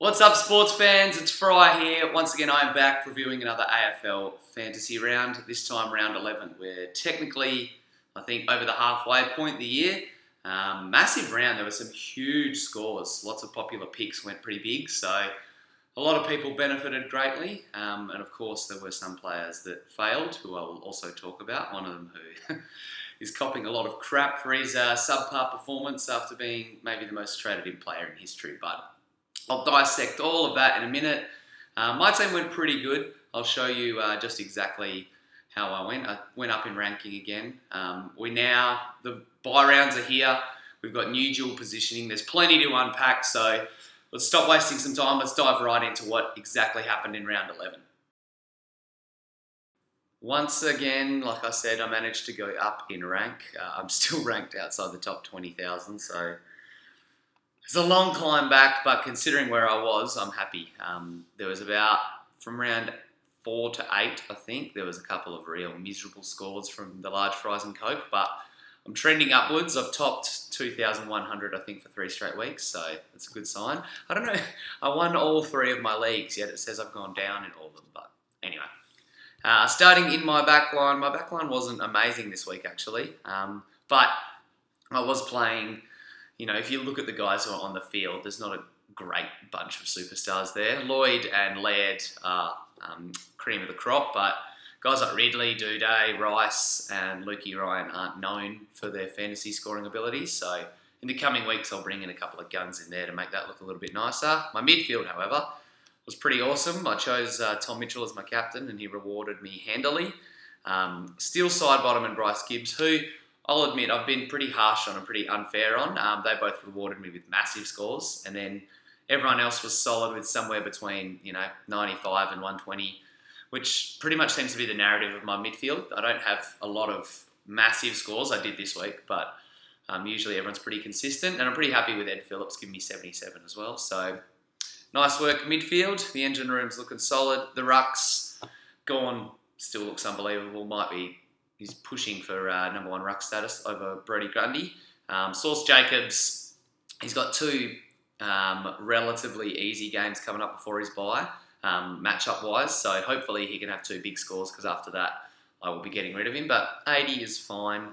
What's up, sports fans? It's Fry here. Once again, I am back reviewing another AFL fantasy round. This time, round 11. We're technically, I think, over the halfway point of the year. Massive round. There were some huge scores. Lots of popular picks went pretty big, so a lot of people benefited greatly. And of course, there were some players that failed, who I will also talk about. One of them who is copping a lot of crap for his subpar performance after being maybe the most traded-in player in history, but I'll dissect all of that in a minute. My team went pretty good. I'll show you just exactly how I went. I went up in ranking again. The bye rounds are here. We've got new dual positioning. There's plenty to unpack, so let's stop wasting some time. Let's dive right into what exactly happened in round 11. Once again, like I said, I managed to go up in rank. I'm still ranked outside the top 20,000, so it's a long climb back, but considering where I was, I'm happy. There was about, from round 4 to 8, I think, there was a couple of real miserable scores from the large fries and Coke, but I'm trending upwards. I've topped 2,100, I think, for 3 straight weeks, so that's a good sign. I don't know, I won all 3 of my leagues, yet it says I've gone down in all of them, but anyway. Starting in my backline wasn't amazing this week, actually, but I was playing. You know, if you look at the guys who are on the field, there's not a great bunch of superstars there. Lloyd and Laird are cream of the crop, but guys like Ridley, Duday, Rice and Lukey Ryan aren't known for their fantasy scoring abilities. So in the coming weeks, I'll bring in a couple of guns in there to make that look a little bit nicer. My midfield, however, was pretty awesome. I chose Tom Mitchell as my captain and he rewarded me handily. Steele Sidebottom and Bryce Gibbs, who I'll admit I've been pretty harsh on and pretty unfair on. They both rewarded me with massive scores, and then everyone else was solid with somewhere between 95 and 120, which pretty much seems to be the narrative of my midfield. I don't have a lot of massive scores. I did this week, but usually everyone's pretty consistent, and I'm pretty happy with Ed Phillips giving me 77 as well. So nice work midfield. The engine room's looking solid. The ruck's gone, still looks unbelievable. He's pushing for number 1 ruck status over Brodie Grundy. Source Jacobs, he's got 2 relatively easy games coming up before his bye, matchup-wise. So hopefully he can have 2 big scores, because after that I will be getting rid of him. But 80 is fine.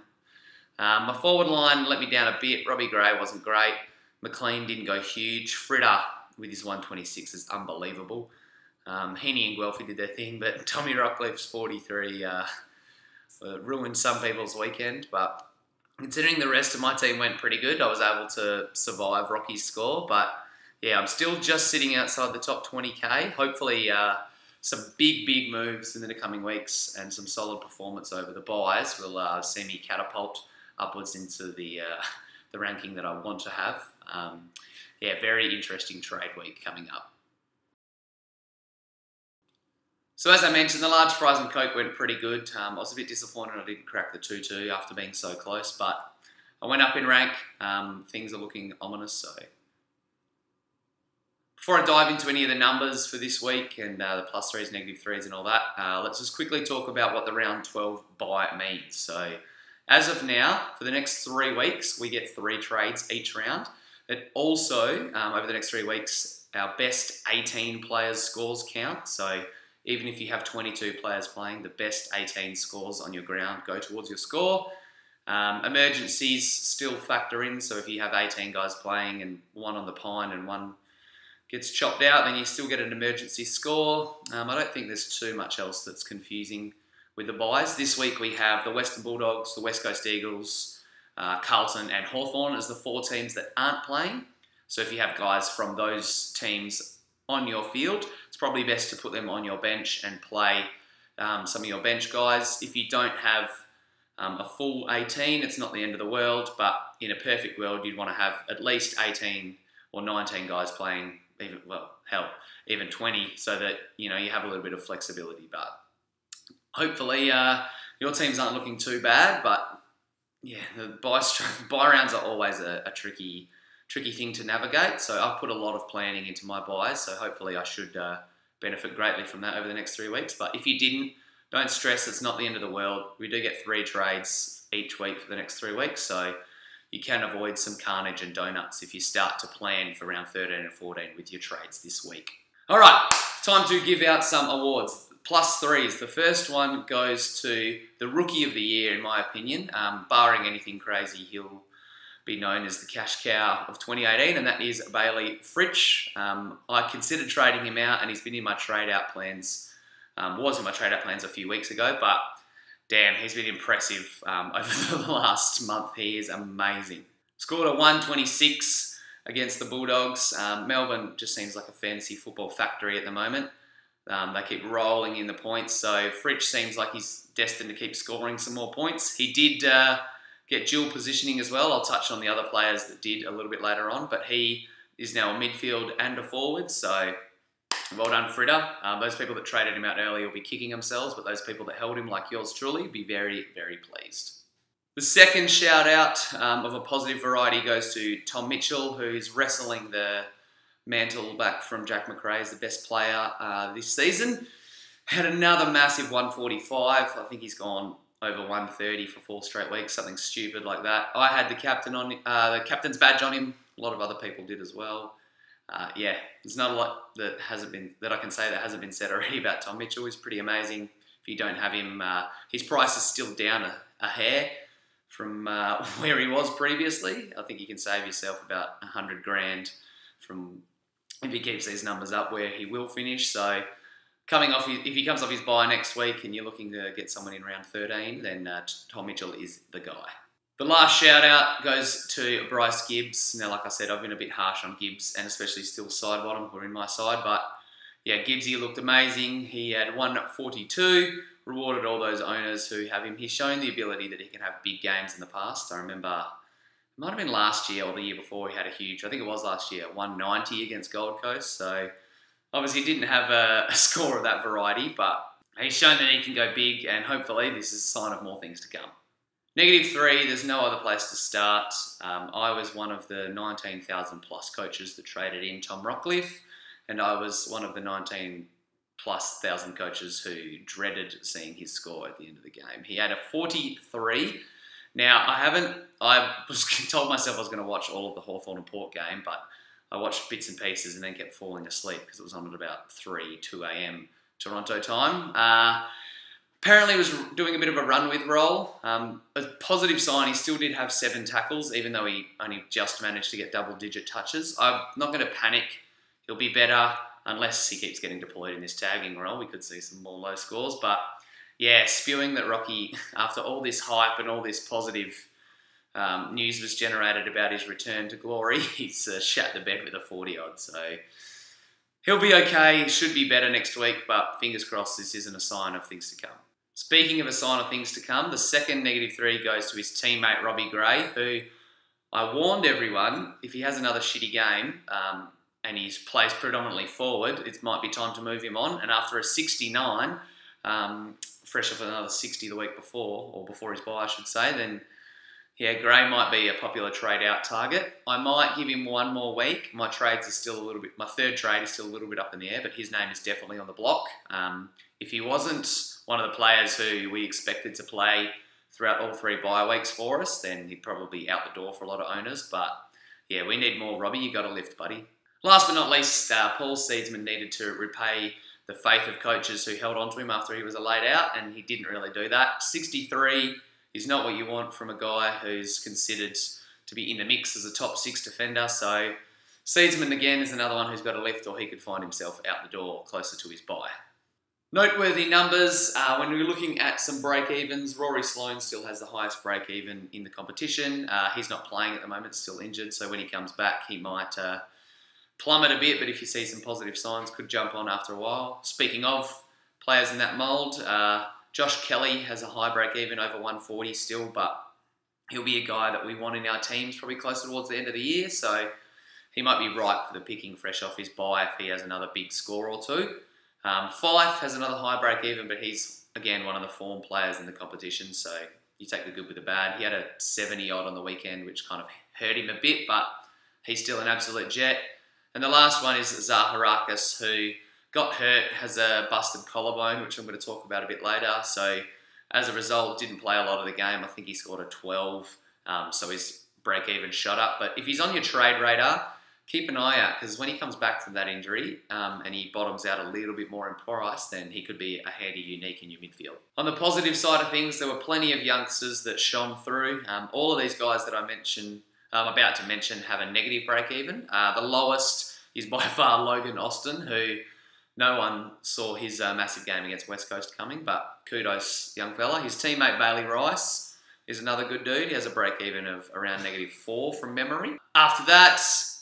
My forward line let me down a bit. Robbie Gray wasn't great. McLean didn't go huge. Fritter with his 126 is unbelievable. Heaney and Guelphy did their thing, but Tommy Rockliff's 43... ruined some people's weekend, but considering the rest of my team went pretty good, I was able to survive Rocky's score. But yeah, I'm still just sitting outside the top 20k. Hopefully some big moves in the coming weeks and some solid performance over the buys will see me catapult upwards into the ranking that I want to have. Yeah, very interesting trade week coming up. So as I mentioned, the large fries and Coke went pretty good. I was a bit disappointed I didn't crack the 2-2 after being so close, but I went up in rank. Things are looking ominous. So before I dive into any of the numbers for this week and the +3s, -3s and all that, let's just quickly talk about what the round 12 bye means. So as of now, for the next 3 weeks, we get 3 trades each round. It also, over the next 3 weeks, our best 18 players' scores count. So even if you have 22 players playing, the best 18 scores on your ground go towards your score. Emergencies still factor in, so if you have 18 guys playing and 1 on the pine and 1 gets chopped out, then you still get an emergency score. I don't think there's too much else that's confusing with the buys. This week we have the Western Bulldogs, the West Coast Eagles, Carlton and Hawthorn as the 4 teams that aren't playing. So if you have guys from those teams on your field, it's probably best to put them on your bench and play some of your bench guys. If you don't have a full 18, it's not the end of the world, but in a perfect world, you'd want to have at least 18 or 19 guys playing, even 20, so that you have a little bit of flexibility. But hopefully your teams aren't looking too bad, but yeah, the buy rounds are always a tricky thing to navigate, so I've put a lot of planning into my buys, so hopefully I should benefit greatly from that over the next 3 weeks. But if you didn't, don't stress, it's not the end of the world. We do get 3 trades each week for the next 3 weeks, so you can avoid some carnage and donuts if you start to plan for round 13 and 14 with your trades this week. All right, time to give out some awards. +3s. The first one goes to the Rookie of the Year, in my opinion. Barring anything crazy, he'll be known as the cash cow of 2018, and that is Bailey Fritsch. I considered trading him out, and he's been in my trade-out plans. Was in my trade-out plans a few weeks ago, but damn, he's been impressive over the last month. He is amazing. Scored a 126 against the Bulldogs. Melbourne just seems like a fantasy football factory at the moment. They keep rolling in the points, so Fritsch seems like he's destined to keep scoring some more points. He did get dual positioning as well. I'll touch on the other players that did a little bit later on, but he is now a midfield and a forward, so well done, Fritter. Those people that traded him out early will be kicking themselves, but those people that held him, like yours truly, will be very, very pleased. The second shout out of a positive variety goes to Tom Mitchell, who's wrestling the mantle back from Jack McRae as the best player this season. Had another massive 145. I think he's gone over 130 for 4 straight weeks, something stupid like that. I had the captain's badge on him. A lot of other people did as well. Yeah, there's not a lot that I can say that hasn't been said already about Tom Mitchell. He's pretty amazing. If you don't have him, his price is still down a hair from where he was previously. I think you can save yourself about 100 grand from if he keeps these numbers up, where he will finish. So if he comes off his bye next week and you're looking to get someone in round 13, then Tom Mitchell is the guy. The last shout out goes to Bryce Gibbs. Now, like I said, I've been a bit harsh on Gibbs, and especially still side bottom, who are in my side, but yeah, Gibbsy looked amazing. He had 142, rewarded all those owners who have him. He's shown the ability that he can have big games in the past. I remember it might have been last year or the year before, he had a huge, I think it was last year, 190 against Gold Coast. So obviously he didn't have a score of that variety, but he's shown that he can go big, and hopefully this is a sign of more things to come. -3, there's no other place to start. I was one of the 19,000 plus coaches that traded in Tom Rockcliffe, and I was one of the 19+ thousand coaches who dreaded seeing his score at the end of the game. He had a 43. Now, I was told myself I was going to watch all of the Hawthorn and Port game, but I watched bits and pieces and then kept falling asleep because it was on at about 2 a.m. Toronto time. Apparently he was doing a bit of a run with role. A positive sign, he still did have 7 tackles, even though he only just managed to get double-digit touches. I'm not going to panic. He'll be better unless he keeps getting deployed in this tagging role. We could see some more low scores, but yeah, spewing that Rocky, after all this hype and all this positive news was generated about his return to glory, he's shat the bed with a 40-odd. So he'll be okay, should be better next week, but fingers crossed this isn't a sign of things to come. Speaking of a sign of things to come, the second -3 goes to his teammate Robbie Gray, who I warned everyone, if he has another shitty game and he plays predominantly forward, it might be time to move him on. And after a 69, fresh off another 60 the week before, or before his bye I should say, then yeah, Gray might be a popular trade out target. I might give him one more week. My third trade is still a little bit up in the air, but his name is definitely on the block. If he wasn't one of the players who we expected to play throughout all 3 bye weeks for us, then he'd probably be out the door for a lot of owners. But yeah, we need more Robbie. You got to lift, buddy. Last but not least, Paul Seedsman needed to repay the faith of coaches who held on to him after he was laid out, and he didn't really do that. 63 is not what you want from a guy who's considered to be in the mix as a top 6 defender. So Seedsman again is another one who's got a lift, or he could find himself out the door closer to his bye. Noteworthy numbers, when we're looking at some break-evens, Rory Sloane still has the highest break-even in the competition. He's not playing at the moment, still injured, so when he comes back he might plummet a bit, but if you see some positive signs, could jump on after a while. Speaking of players in that mould, Josh Kelly has a high break-even over 140 still, but he'll be a guy that we want in our teams probably closer towards the end of the year, so he might be ripe for the picking fresh off his bye if he has another big score or two. Fife has another high break-even, but he's, again, one of the form players in the competition, so you take the good with the bad. He had a 70-odd on the weekend, which kind of hurt him a bit, but he's still an absolute jet. And the last one is Zaharakis, who got hurt, has a busted collarbone, which I'm going to talk about a bit later. So as a result, didn't play a lot of the game. I think he scored a 12. So he's break-even shot up. But if he's on your trade radar, keep an eye out, because when he comes back from that injury and he bottoms out a little bit more in price, then he could be a handy unique in your midfield. On the positive side of things, there were plenty of youngsters that shone through. All of these guys that I'm about to mention have a negative break-even. The lowest is by far Logan Austin, who no one saw his massive game against West Coast coming, but kudos, young fella. His teammate Bailey Rice is another good dude. He has a break-even of around -4 from memory. After that,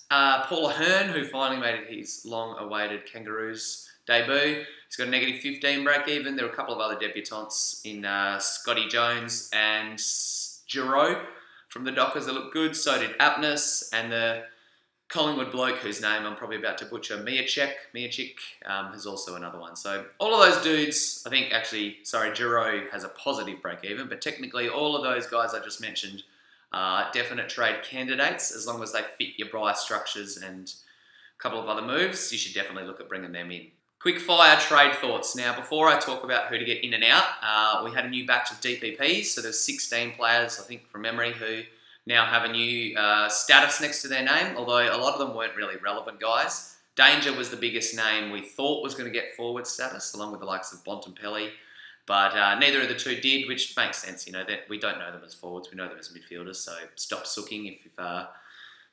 Paul Ahern, who finally made his long-awaited Kangaroos debut. He's got a -15 break-even. There were a couple of other debutants in Scotty Jones and Giroux from the Dockers that looked good. So did Aptness, and the Collingwood bloke, whose name I'm probably about to butcher, Miachik, is also another one. So all of those dudes, I think Giroux has a positive break-even, but technically all of those guys I just mentioned definite trade candidates. As long as they fit your buy structures and a couple of other moves, you should definitely look at bringing them in. Quick fire trade thoughts. Now, before I talk about who to get in and out, we had a new batch of DPPs, so there's 16 players, I think from memory, who now have a new status next to their name, although a lot of them weren't really relevant guys. Danger was the biggest name we thought was going to get forward status, along with the likes of Bontempelli. But neither of the two did, which makes sense. You know, that we don't know them as forwards, we know them as midfielders. So stop sooking if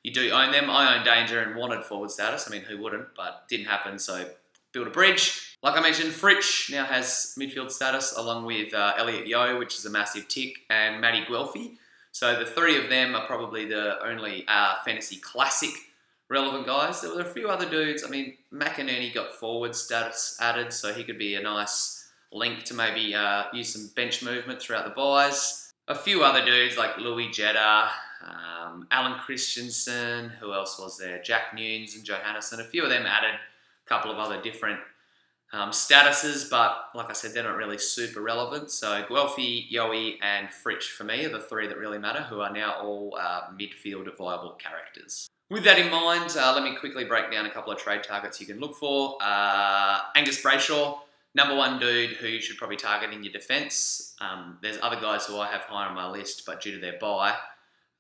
you do own them. I own Danger and wanted forward status. I mean, who wouldn't? But didn't happen. So build a bridge. Like I mentioned, Fritsch now has midfield status, along with Elliot Yeo, which is a massive tick, and Matty Guelphy. So the three of them are probably the only fantasy classic relevant guys. There were a few other dudes. I mean, McInerney got forward status added, so he could be a nice link to maybe use some bench movement throughout the buys. A few other dudes like Louis Jetta, Alan Christensen, who else was there? Jack Nunes and Johannesson. A few of them added a couple of other different statuses, but like I said, they're not really super relevant. So Guelphy, Yowie, and Fritsch for me are the three that really matter, who are now all midfield viable characters. With that in mind, let me quickly break down a couple of trade targets you can look for. Angus Brayshaw, number one dude who you should probably target in your defence. There's other guys who I have higher on my list, but due to their bye,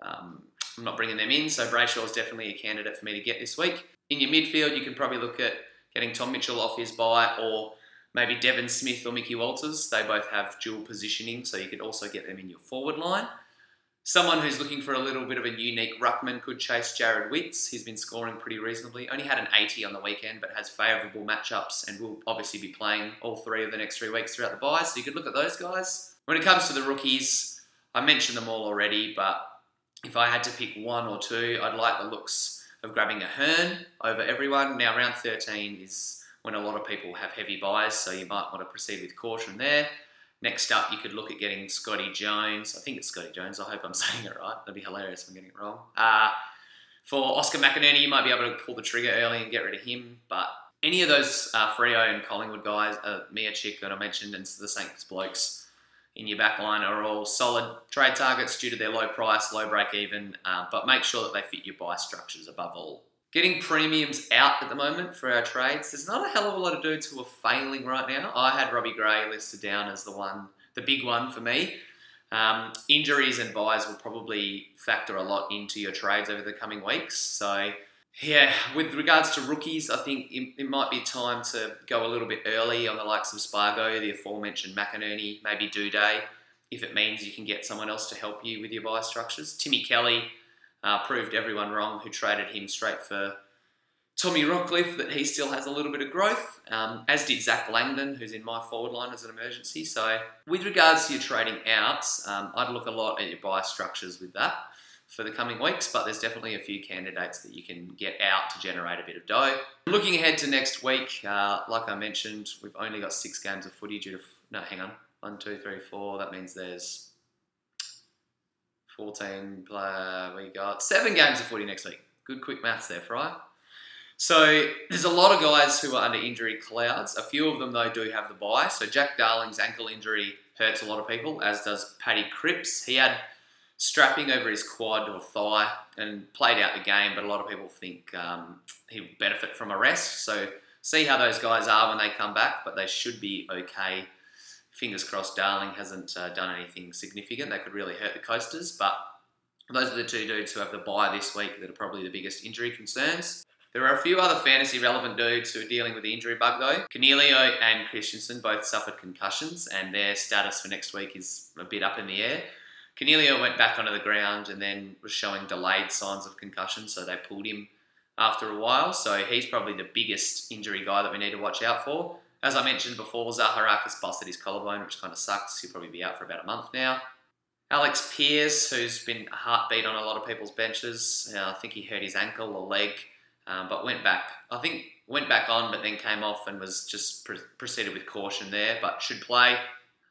I'm not bringing them in. So Brayshaw is definitely a candidate for me to get this week. In your midfield, you can probably look at getting Tom Mitchell off his bye, or maybe Devon Smith or Mickey Walters. They both have dual positioning, so you could also get them in your forward line. Someone who's looking for a little bit of a unique ruckman could chase Jared Witts. He's been scoring pretty reasonably. Only had an 80 on the weekend, but has favourable matchups and will obviously be playing all three of the next 3 weeks throughout the bye, so you could look at those guys. When it comes to the rookies, I mentioned them all already, but if I had to pick one or two, I'd like the looks of grabbing a Hearn over everyone. Now, round 13 is when a lot of people have heavy buys, so you might want to proceed with caution there. Next up, you could look at getting Scotty Jones. I think it's Scotty Jones. I hope I'm saying it right. That'd be hilarious if I'm getting it wrong. For Oscar McInerney, you might be able to pull the trigger early and get rid of him. But any of those Freo and Collingwood guys, Miachik that I mentioned, and the Saints blokes in your back line are all solid trade targets due to their low price, low break even, but make sure that they fit your buy structures above all. Getting premiums out at the moment for our trades, there's not a hell of a lot of dudes who are failing right now. I had Robbie Gray listed down as the big one for me. Injuries and buys will probably factor a lot into your trades over the coming weeks. So yeah, with regards to rookies, I think it might be time to go a little bit early on the likes of Spargo, the aforementioned McInerney, maybe Duday, if it means you can get someone else to help you with your buy structures. Timmy Kelly proved everyone wrong who traded him straight for Tommy Rockcliffe, that he still has a little bit of growth, as did Zach Langdon, who's in my forward line as an emergency. So with regards to your trading outs, I'd look a lot at your buy structures with that for the coming weeks, but there's definitely a few candidates that you can get out to generate a bit of dough. Looking ahead to next week, like I mentioned, we've only got 6 games of footy due to... No, hang on. 1, 2, 3, 4. That means there's 14... we got 7 games of footy next week. Good quick maths there, Fry. So there's a lot of guys who are under injury clouds. A few of them, though, do have the bye. So Jack Darling's ankle injury hurts a lot of people, as does Paddy Cripps. He had strapping over his quad or thigh and played out the game, but a lot of people think he would benefit from a rest. So see how those guys are when they come back, but they should be okay. Fingers crossed Darling hasn't done anything significant that could really hurt the Coasters, but Those are the two dudes who have the bye this week that are probably the biggest injury concerns. There are a few other fantasy relevant dudes who are dealing with the injury bug though. Cornelio and Christensen both suffered concussions and their status for next week is a bit up in the air. Cornelio went back onto the ground and then was showing delayed signs of concussion, so they pulled him after a while. So he's probably the biggest injury guy that we need to watch out for. As I mentioned before, Zaharakis busted his collarbone, which kind of sucks. He'll probably be out for about a month now. Alex Pearce, who's been a heartbeat on a lot of people's benches. I think he hurt his ankle or leg, but went back. I think went back on, but then came off and was just proceeded with caution there, but should play.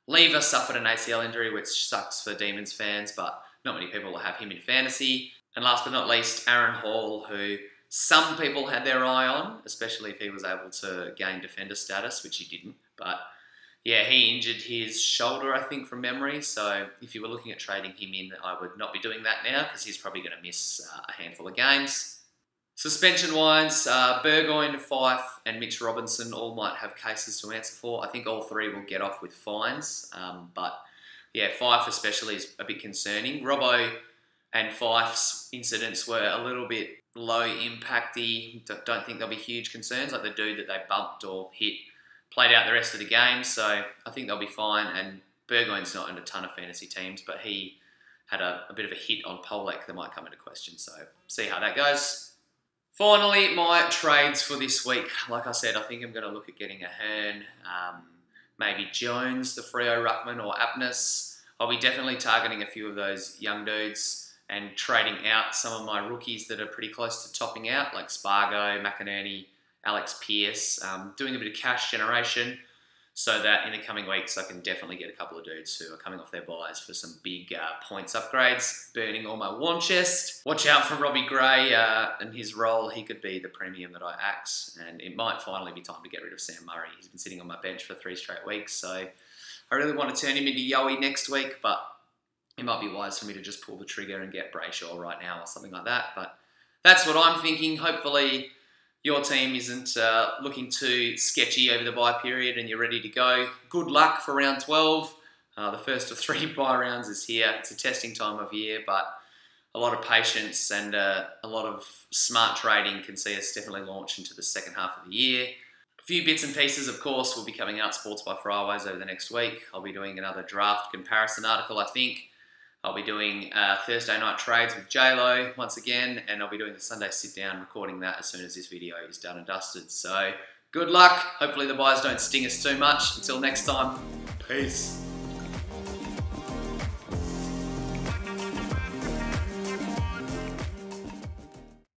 Lever suffered an ACL injury, which sucks for Demons fans, but not many people will have him in fantasy. And last but not least, Aaron Hall, who some people had their eye on, especially if he was able to gain defender status, which he didn't. But yeah, he injured his shoulder, I think, from memory. So if you were looking at trading him in, I would not be doing that now because he's probably going to miss a handful of games. Suspension-wise, Burgoyne, Fife and Mitch Robinson all might have cases to answer for. I think all three will get off with fines. But yeah, Fife especially is a bit concerning. Robbo and Fife's incidents were a little bit low impacty. Don't think there'll be huge concerns. Like the dude that they bumped or hit played out the rest of the game. So I think they'll be fine. And Burgoyne's not in a ton of fantasy teams, but he had a bit of a hit on Polek that might come into question. So see how that goes. Finally, my trades for this week. Like I said, I think I'm going to look at getting a Hearn, maybe Jones, the Freo Ruckman or Apnes. I'll be definitely targeting a few of those young dudes and trading out some of my rookies that are pretty close to topping out, like Spargo, McInerney, Alex Pearce, doing a bit of cash generation so that in the coming weeks I can definitely get a couple of dudes who are coming off their buys for some big points upgrades, burning all my warm chest. Watch out for Robbie Gray and his role. He could be the premium that I axe, and it might finally be time to get rid of Sam Murray. He's been sitting on my bench for 3 straight weeks, so I really want to turn him into Yowie next week, but it might be wise for me to just pull the trigger and get Brayshaw right now or something like that. But that's what I'm thinking. Hopefully your team isn't looking too sketchy over the bye period and you're ready to go. Good luck for round 12. The first of 3 bye rounds is here. It's a testing time of year, but a lot of patience and a lot of smart trading can see us definitely launch into the second half of the year. A few bits and pieces, of course, will be coming out Sports by Fridays over the next week. I'll be doing another draft comparison article, I think. I'll be doing Thursday night trades with JLo once again, and I'll be doing the Sunday sit down, recording that as soon as this video is done and dusted. So good luck. Hopefully the buys don't sting us too much. Until next time, peace.